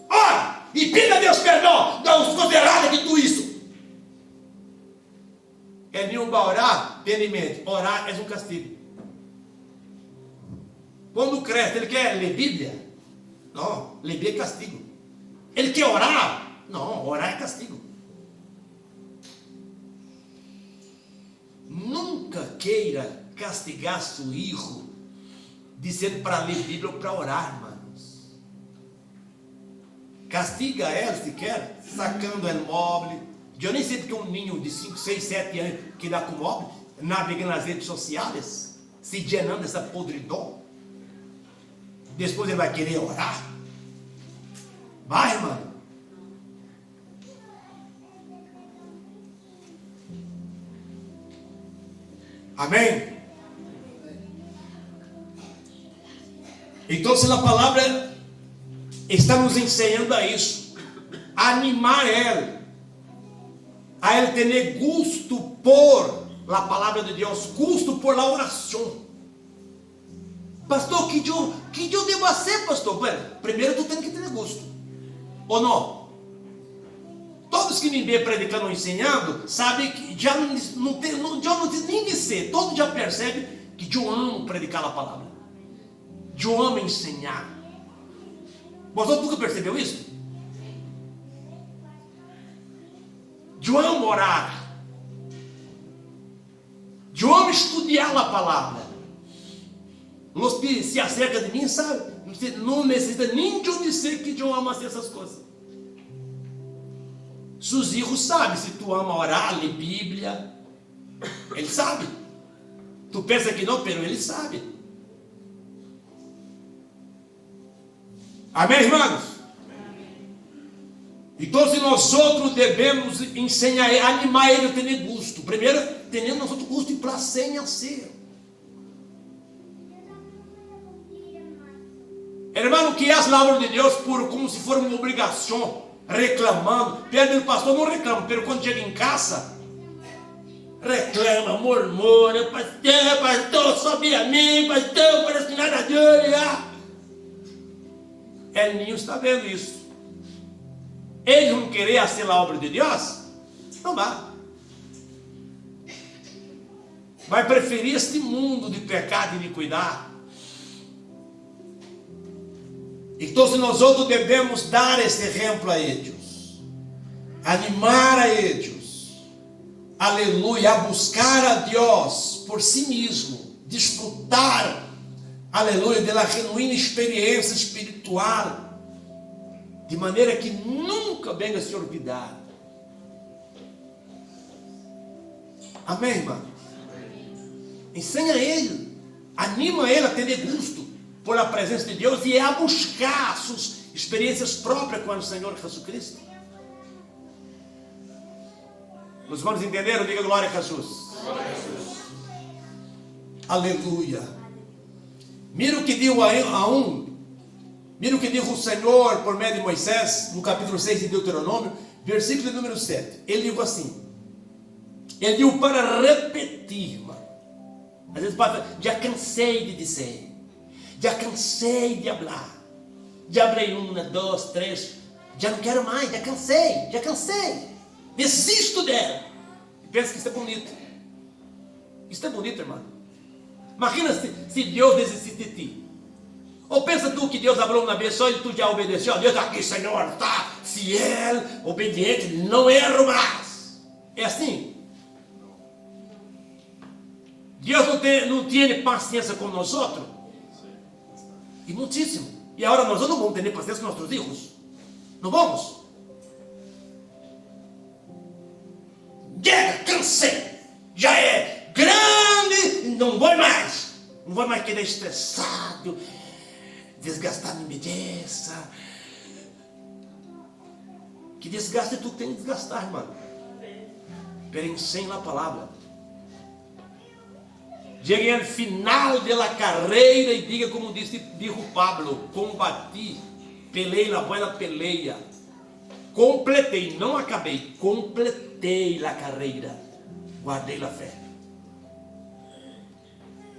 Ora, e pede a Deus perdão das coisas erradas que tu isso. Ele não vai orar, tenha em mente, orar é um castigo. Quando cresce, ele quer ler Bíblia? Não, ler Bíblia é castigo. Ele quer orar? Não, orar é castigo. Nunca queira castigar seu filho dizendo para ler Bíblia ou para orar, irmãos. Castiga ele, se quer, sacando o móvel. Eu nem sei porque um ninho de 5, 6, 7 anos que dá com móvel, navega nas redes sociais, se llenando dessa podridão. Depois ele vai querer orar. Vai, irmão. Amém? Então, se a palavra está nos ensinando a isso, a animar ele, a ele ter gosto por a palavra de Deus, gosto por la oração. Pastor, que eu devo fazer, pastor? Primeiro tu tem que ter gosto, ou não? Todos que me vêem predicando ou ensinando, sabem que já não tem nem dizer, todos já percebem que eu amo predicar a palavra, eu amo ensinar. Você nunca percebeu isso? Eu amo orar, eu amo estudar a palavra. Os que se acercam de mim, sabe? Não necessita nem de eu dizer que eu amo essas coisas. Seus filhos sabem se tu ama orar, ler Bíblia. Ele sabe. Tu pensa que não, pero ele sabe. Amém, irmãos? Então, se nós outros devemos ensinar, animar ele a ter gosto. Primeiro, tendo nós outros gosto e prazer em ser. Hermano, que é a palavra de Deus por como se for uma obrigação, reclamando. Pede o pastor, não reclama, pero quando chega em casa, reclama, murmura, pastor, sobe a mim, pastor, parece que nada de olhar. El ninho está vendo isso. Eles vão querer fazer a obra de Deus? Não vai. Vai preferir este mundo de pecado e iniquidade. Então, se nós outros devemos dar esse exemplo a eles, animar a eles, aleluia, a buscar a Deus por si mesmo, desfrutar, aleluia, da genuína experiência espiritual, de maneira que nunca venha se olvidar. Amém, irmão? Ensina ele, anima ele a ter gosto por a presença de Deus e a buscar suas experiências próprias com o Senhor Jesus Cristo. Os irmãos entenderam? Diga glória a Jesus. Glória a Jesus. Aleluia. Mira o que deu mira o que diz o Senhor por meio de Moisés, no capítulo 6 de Deuteronômio, versículo número 7. Ele diz assim, ele diz para repetir, mano. Às vezes já cansei de dizer, já cansei de falar, já falei 1, 2, 3, já não quero mais, já cansei, desisto dela. pensa que isso é bonito. Isso é bonito, irmão. Imagina se Deus desistisse de ti. Ou pensa tu que Deus abriu uma vez só e tu já obedeceu. Deus aqui, Senhor, está fiel, obediente, não erro mais. É assim. Deus não tem paciência com nós outros. E muitíssimo. E agora nós não vamos ter paciência com nossos filhos. Não vamos. Chega, cansei. Já é grande, não vou mais. Não vou mais querer estressado, desgastar minha beleza. Que desgaste tu tem que desgastar, irmão. Pensem na palavra. Cheguei ao final da carreira e diga como dijo Pablo: combati, pelei a boa peleia, completei, não acabei, completei a carreira, guardei a fé.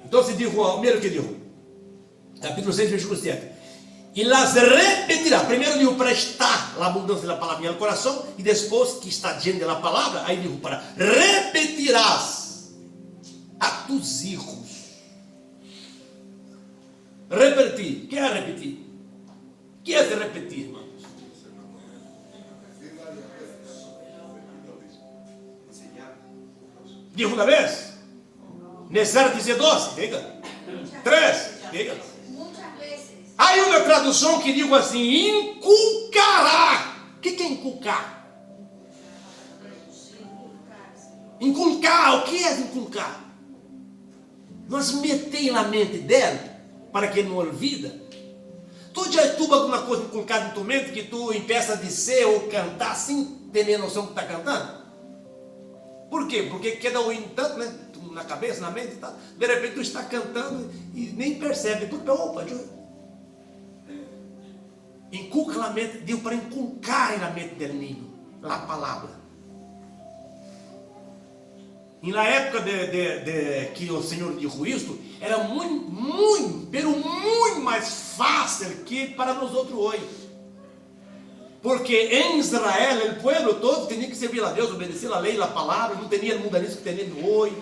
Então se dijo, mira o que dijo, capítulo 6, versículo 7: e las repetirá. Primeiro dijo para estar a abundância da palavra no coração, e depois que está diante da palavra, aí dijo para repetirás a tus hijos. Repetir. O que é repetir? O que é repetir, irmãos? Diga uma vez. Necessário dizer dois? Diga. Três? Diga. Muitas vezes. Há uma tradução que diz assim: inculcará. O que é inculcar? Inculcar. O que é inculcar? Nós metemos na mente dela para que ele não olvida. Tu já estuda alguma coisa inculcada em tua mente que tu empeça de ser ou cantar sem ter noção que está cantando? Por quê? Porque queda o tanto, né? Na cabeça, na mente e tal. De repente tu está cantando e nem percebe. Porque, opa, inculca na mente, deu para inculcar na mente do menino a palavra. E na época que o Senhor dijo isto, era muito mais fácil que para nós outros hoje. Porque em Israel, o povo todo tinha que servir a Deus, obedecer a lei, a palavra, não tinha mundanismo que tem hoje.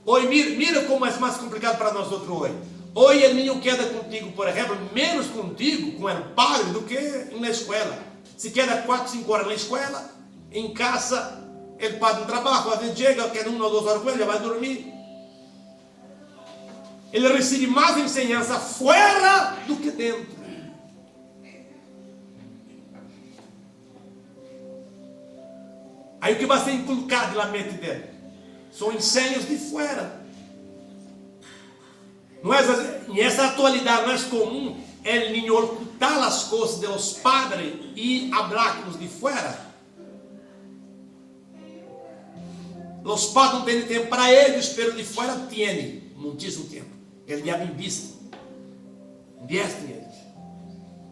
Hoje, mira como é mais complicado para nós outros hoje. Hoje o menino queda contigo, por exemplo, menos contigo, com o padre, do que na escola. Se queda 4, 5 horas na escola, em casa, ele padre no trabalho, às vezes chega, quer 1 ou 2 horas com ele, já vai dormir. Ele recebe mais ensinança fora do que dentro. Aí o que vai ser inculcado na mente dele? São ensinos de fora. Nessa atualidade não é comum el niño ocultar as coisas dos padres e hablar com os de fora. Os padres não têm tempo para eles, pero de fora têm muitíssimo tempo. Ele já investe neles.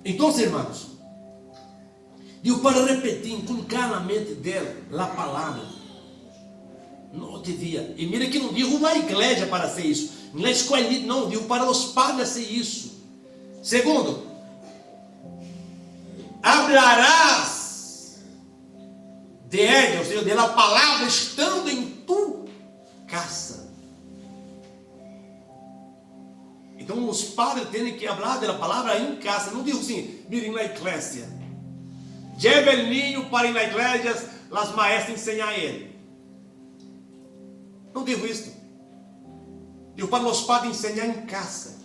Então, irmãos, digo para repetir, inculcar na mente dele a palavra. Não devia. E mira que não digo na igreja para ser isso. Na escola não, digo para os padres ser isso. Segundo, hablarás de ella, ou seja, da palavra estando em tu casa. Então os padres têm que falar da palavra em casa. Não digo assim, mirem na igreja. Lleve el niño para ir na igreja, as maestras ensinam a ele. Não digo isso. Digo para os padres ensinar em casa.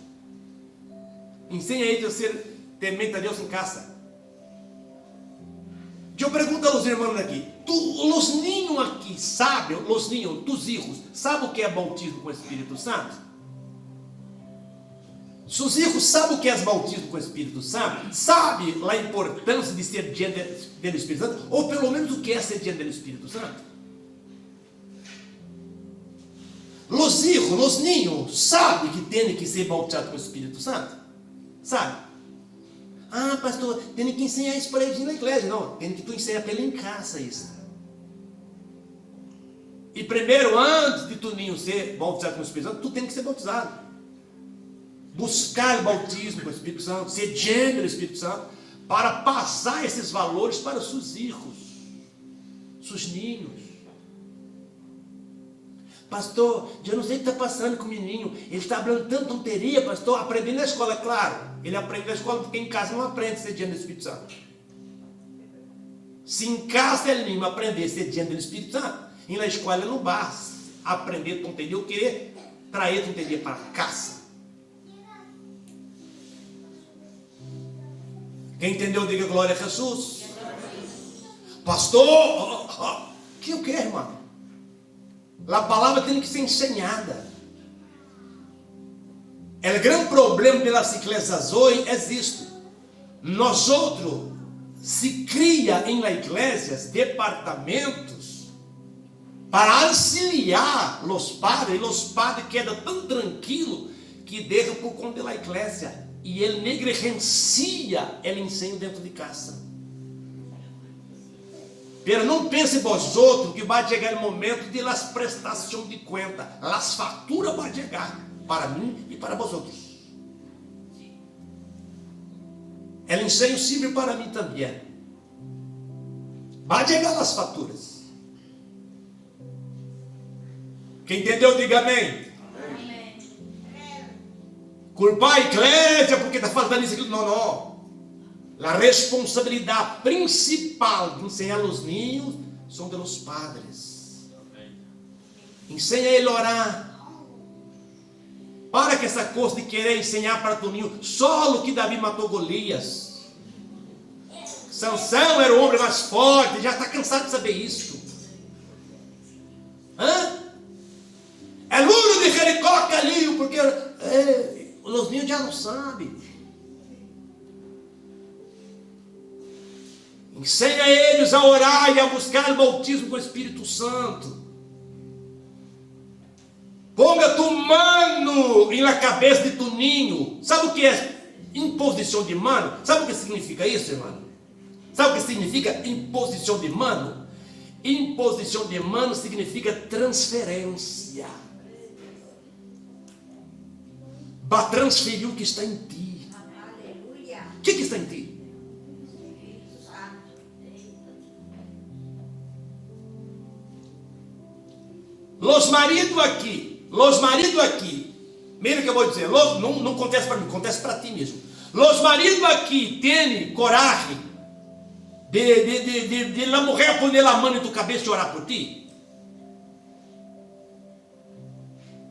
Ensina a eles a ser temente a Deus em casa. Eu pergunto aos irmãos aqui: os ninhos aqui sabem, os ninhos, tus hijos, sabem o que é batismo com o Espírito Santo? Seus filhos sabem o que é batismo com o Espírito Santo? Sabe a importância de ser diante do Espírito Santo? Ou pelo menos o que é ser diante do Espírito Santo? Os hijos, os ninhos, sabem que tem que ser bautizados com o Espírito Santo? Sabe? Ah, pastor, tem que ensinar isso para eles na igreja. Não, tem que tu ensinar para ele em casa isso. E primeiro, antes de tu ninho ser bautizado com o Espírito Santo, tu tem que ser bautizado. Buscar o bautismo com o Espírito Santo, ser diante do Espírito Santo, para passar esses valores para os seus filhos. seus ninhos. Pastor, eu não sei o que está passando com o menino. Ele está falando tanta tonteria, pastor. Aprender na escola, é claro. Ele aprende na escola porque em casa não aprende a ser diante do Espírito Santo. Se em casa ele não aprender a ser diante do Espírito Santo, e na escola não basta aprender tonteria, ou querer trazer tonteria para casa. Quem entendeu, diga glória a Jesus. Pastor, que o que, irmão? A palavra tem que ser ensinada. O grande problema das igrejas hoje é isto. Nós outros se cria em la igrejas departamentos para auxiliar os padres, e os padres quedam tão tranquilos que deixam por conta da igreja e ele negligencia o ensino dentro de casa. Pero não pense vós outros que vai chegar o momento de las prestação de conta, as faturas vão chegar para mim e para vós outros. O ensino serve para mim também. Vai chegar as faturas. Quem entendeu, diga amém. Amém. Culpar a igreja porque está faltando isso aqui. Não, não. A responsabilidade principal de ensinar os ninhos são dos padres. Ensina ele a orar. Para que essa coisa de querer ensinar para o ninho só o que Davi matou Golias. Sansão era o homem mais forte, já está cansado de saber isso. É muro de Jericó caiu, porque os ninhos já não sabem. Ensina eles a orar e a buscar o bautismo com o Espírito Santo. Ponga tu mano na cabeça de tu ninho. Sabe o que é imposição de mano? Sabe o que significa isso, irmão? Sabe o que significa imposição de mano? Imposição de mano significa transferência. Para transferir o que está em ti. Aleluia. O que está em ti? Los maridos aqui, mira o que eu vou dizer, não acontece para mim, acontece para ti mesmo. Los maridos aqui têm coragem de a mulher poner a mão em tua cabeça e orar por ti?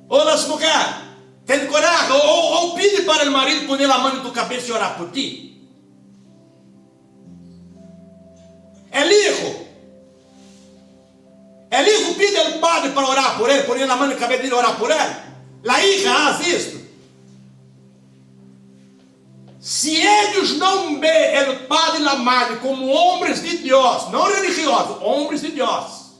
Ou as mulheres têm coragem, ou pede para o marido poner a mão em tua cabeça e orar por ti? El hijo pide ao padre para orar por ele, poner a mão na cabeça dele e orar por ele. A hija faz isto. Se eles não veem o padre e a madre como homens de Deus, não religiosos, homens de Deus,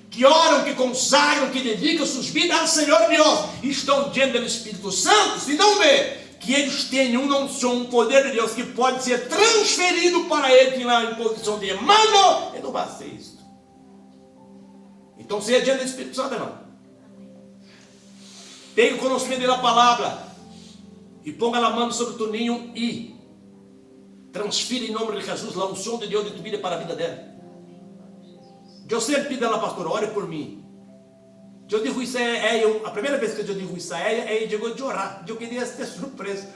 que oram, que consagram, que dedicam suas vidas ao Senhor Deus, e estão diante do Espírito Santo, se não vê que eles têm um poder de Deus que pode ser transferido para eles na imposição de mano, ele não vai ser isso. Então seja diante do Espírito Santo, irmão. Tenha o conhecimento da palavra e ponga a mão sobre o teu ninho e transfira em nome de Jesus a unção de Deus de tua vida para a vida dele. Eu sempre pido a pastora, ore por mim. Eu digo isso a primeira vez que eu digo isso a ela, ela chegou de orar. Eu queria ser surpresa.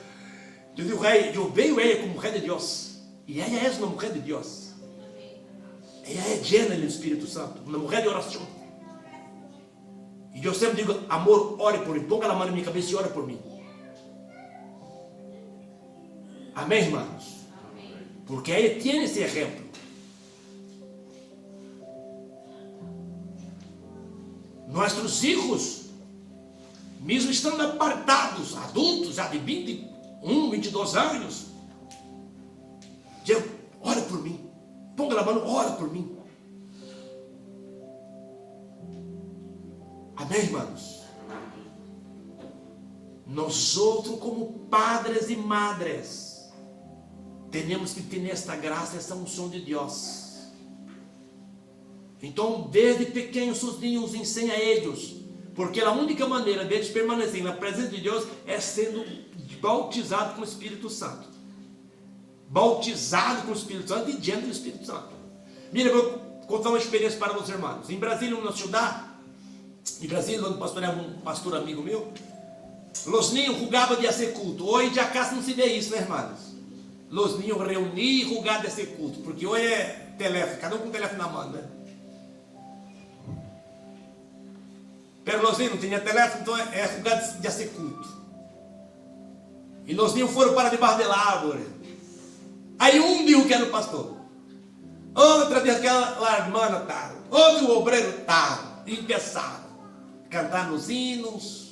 Eu digo, eu vejo ela como mulher de Deus. E ela é uma mulher de Deus. Ela é llena do Espírito Santo, uma mulher de oração. E eu sempre digo, amor, ore por mim, ponga a mão na minha cabeça e ore por mim. Amém, irmãos? Amém. Porque ela tem esse exemplo. Nossos filhos, mesmo estando apartados, adultos, já de 21, 22 anos, ore por mim. Ponga a mão, ora por mim. Amém, irmãos? Nós outros, como padres e madres, temos que ter esta graça, esta unção de Deus. Então, desde pequenos, os ninhos ensina a eles, porque a única maneira deles permanecerem na presença de Deus é sendo bautizado com o Espírito Santo. Bautizado com o Espírito Santo e diante do Espírito Santo. Mira, eu vou contar uma experiência para os irmãos. Em Brasília, uma ciudad, em Brasília, onde pastoreava um pastor amigo meu, os niños jugavam de hacer culto. Hoje já casi não se vê isso, né, irmãos? Os niños reunir e jogar de hacer culto, porque hoje é telefone, cada um com o telefone na mão, né? Pero os niños não tinham telefone, então é jogar de hacer culto. E os niños foram para debaixo da árvore. Aí um viu que era o pastor, outra vez aquela irmã tal, outro obreiro tal, e começaram a cantar nos hinos.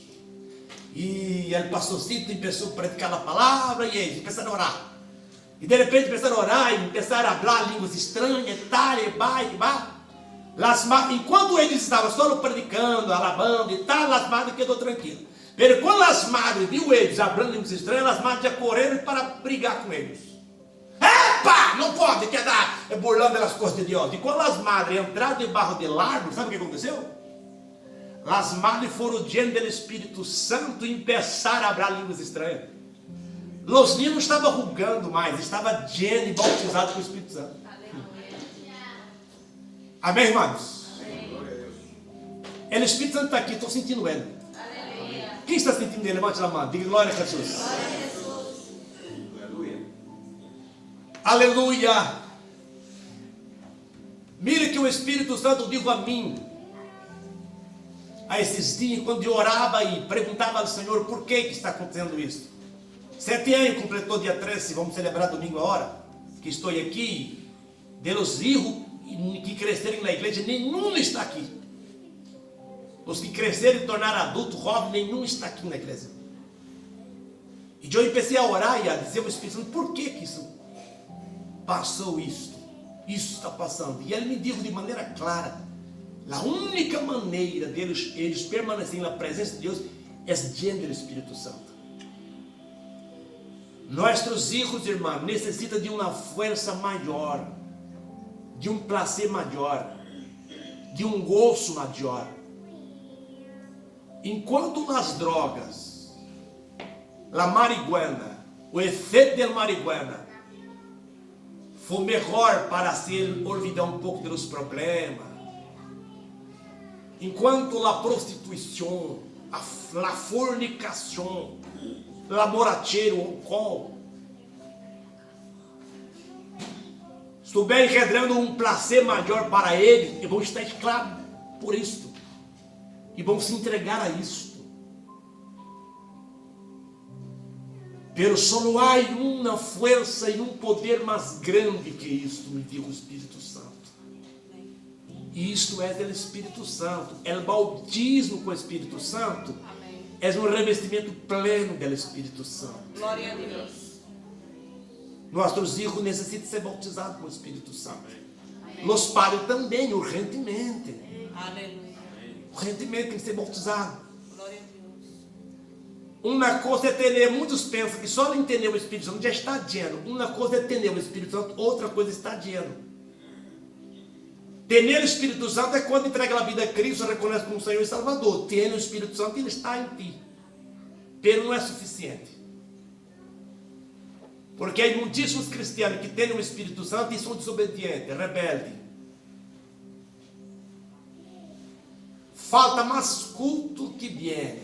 E o pastorcito começou a predicar a palavra e eles começaram a orar. E de repente começaram a orar e começaram a falar línguas estranhas, tal, e bah. Enquanto eles estavam só predicando, alabando e tal, as madres quedou tranquilas. Mas quando as madres viu eles falando línguas estranhas, as madres já correram para brigar com eles. Epa! Não pode quedar burlando as coisas de Deus. E quando as madres entraram debaixo do árvore, sabe o que aconteceu? As madres foram llenas do Espírito Santo e começaram a falar línguas estranhas. Os niños não estavam rugando mais, estavam llenos e bautizados com o Espírito Santo. Amém, irmãos? O Espírito Santo está aqui, estou sentindo ele. Quem está sentindo ele? Levante a mão, diga glória a Jesus. Aleluia. Mire que o Espírito Santo disse a mim, a esses dias, quando eu orava e perguntava ao Senhor por que está acontecendo isso. 7 anos completou dia 13, vamos celebrar domingo agora, que estou aqui. De los hijos que cresceram na igreja, nenhum está aqui. Os que cresceram e tornaram adultos, jovens, nenhum está aqui na igreja. E eu comecei a orar e a dizer ao Espírito Santo, por que isso passou isto? Isso está passando. E ele me disse de maneira clara, a única maneira deles permanecerem na presença de Deus é lleno do Espírito Santo. Nossos filhos, irmãos, necessitam de uma força maior, de um prazer maior, de um gozo maior. Enquanto nas drogas, a marihuana, o efeito da marihuana, foi melhor para ser olvidar um pouco dos problemas. Enquanto a prostituição, a fornicação, laboratório, o álcool, estiver enredrando um prazer maior para eles, e vão estar escravos por isto, e vão se entregar a isto. Pero só há uma força e um poder mais grande que isto, me diz o Espírito Santo. E isto é do Espírito Santo. O bautismo com o Espírito Santo é um revestimento pleno do Espírito Santo. Glória a Deus. Nossos filhos necessitam ser bautizados com o Espírito Santo. Os padres também, urgentemente. Aleluia. Urgentemente tem que ser bautizados. Glória a Deus. Uma coisa é ter, muitos pensam que só entender o Espírito Santo já está lleno. Uma coisa é entender o Espírito Santo, outra coisa está lleno. Ter o Espírito Santo é quando entrega a vida a Cristo, reconhece como Senhor e Salvador. Ter o Espírito Santo, ele está em ti. Pero não é suficiente. Porque há muitíssimos cristianos que têm o Espírito Santo e são desobedientes, rebeldes. Falta mais culto que viene.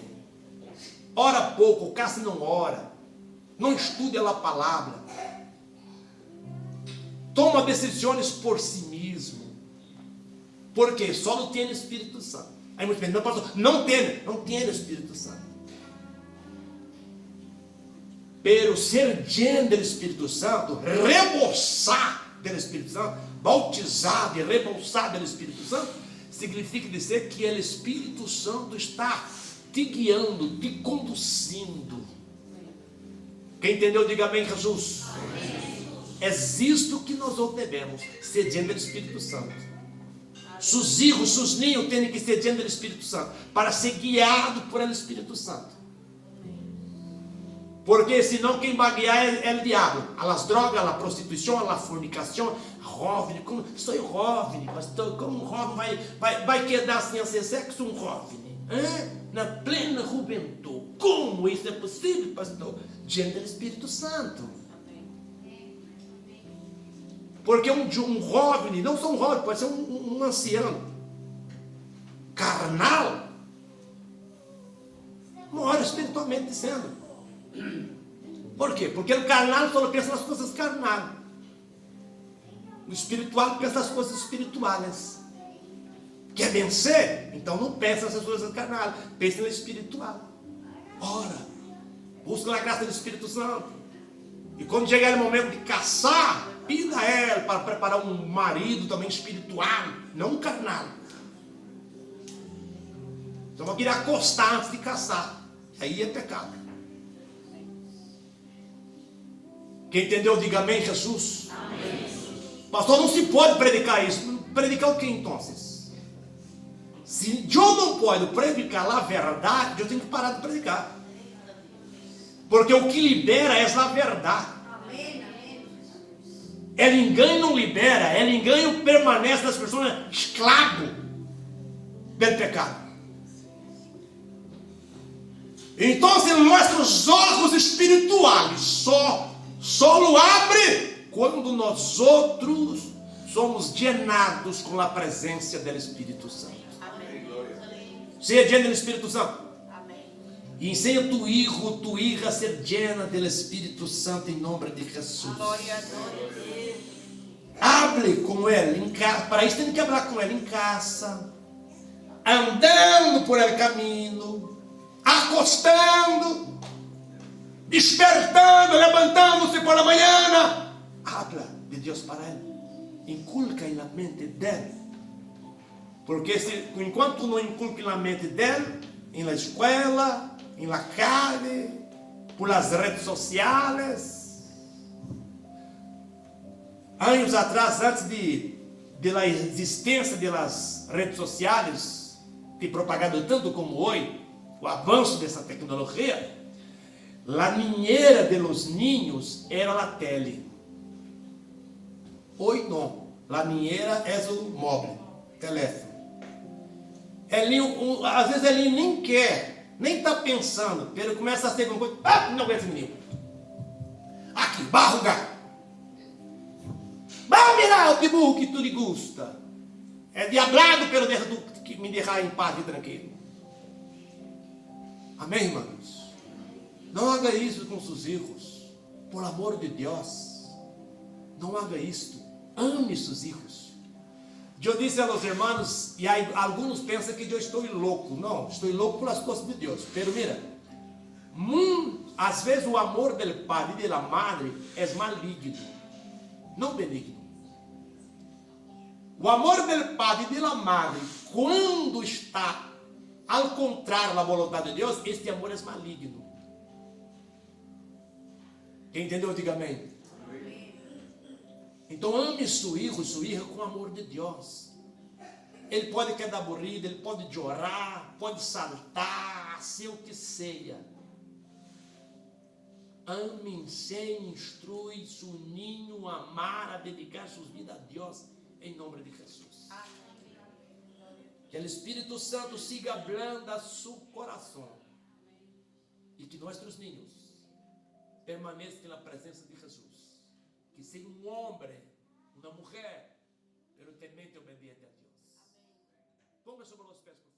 Ora pouco, quase não ora. Não estuda a palavra. Toma decisões por si mesmo. Porque só não tem o Espírito Santo. Aí muitos pensam, não, pastor, não tem o Espírito Santo. Pero ser lleno do Espírito Santo, rebosar do Espírito Santo, bautizado e rebosar do Espírito Santo, significa dizer que o Espírito Santo está te guiando, te conduzindo. Quem entendeu, diga amém, Jesus. É isto que nós devemos, ser lleno do Espírito Santo. Seus filhos, seus ninhos têm que ser llenos do Espírito Santo, para ser guiado por el Espírito Santo. Porque senão quem vai guiar é o diabo. As drogas, a prostituição, a fornicação, jovem, como sou jovem, pastor, como um jovem vai quedar sem fazer sexo, um jovem? Na plena juventude. Como isso é possível, pastor? Diante do Espírito Santo. Porque um jovem, não só um jovem, pode ser um ancião carnal, morre espiritualmente dizendo. Por quê? Porque o carnal só pensa nas coisas carnais. O espiritual pensa nas coisas espirituais. Quer vencer? Então não pensa nessas coisas carnais, pensa no espiritual. Ora, busca a graça do Espírito Santo. E quando chegar o momento de caçar, pida a Ele para preparar um marido também espiritual, não um carnal. Então vai querer acostar antes de caçar. Aí é pecado. Quem entendeu, diga amém, Jesus. Amém. Pastor, não se pode predicar isso. Predicar o que então? Se eu não posso predicar a verdade, eu tenho que parar de predicar. Porque o que libera é a verdade. El engano não libera, el engano permanece nas pessoas escravo do pecado. Então, nossos olhos espirituais só lo abre quando nós outros somos llenados com a presença do Espírito Santo. Seja lleno do Espírito Santo. E ensina tu hijo, tu hija a ser llena do Espírito Santo em nome de Jesus. Hable com ele em casa. Para isso tem que hablar com ele em casa, andando por el caminho, acostando, despertando, levantando-se por la manhã. Habla de Deus para ele. Inculca na mente dele. Porque enquanto não inculca na mente dele, na escola, na calle, por las redes sociais. Anos atrás, antes da existência das redes sociais, que propagado tanto como hoje, o avanço dessa tecnologia, a niñera de los niños era a tele. Hoje não, a niñera é o móvel, telefone. Às vezes ele nem quer, nem está pensando, ele começa a ser alguma coisa, não aguenta esse menino. Aqui, vai arrugar. Vai mirar o que burro que tu lhe gusta. É diablado pelo que me deixar em paz e tranquilo. Amém, irmãos? Não haga isso com seus filhos. Por amor de Deus. Não haga isto. Ame seus filhos. Eu disse aos irmãos, e alguns pensam que eu estou louco. Não, estou louco pelas coisas de Deus. Pero mira, às vezes o amor do pai e da madre é maligno, não benigno. O amor do pai e da madre, quando está ao contrário da vontade de Deus, este amor é maligno. Quem entendeu, diga amém. Então ame seu filho, sua filha com o amor de Deus. Ele pode quedar aburrido, ele pode chorar, pode saltar, ser o que seja. Ame, ensine, instrui seu ninho a amar, a dedicar suas vidas a Deus, em nome de Jesus. Que o Espírito Santo siga hablando a seu coração. E que nossos ninhos permaneçam na presença de Jesus. Que seja um homem, uma mulher, pero temente e obediente a Deus. Ponga sobre os pés, por favor.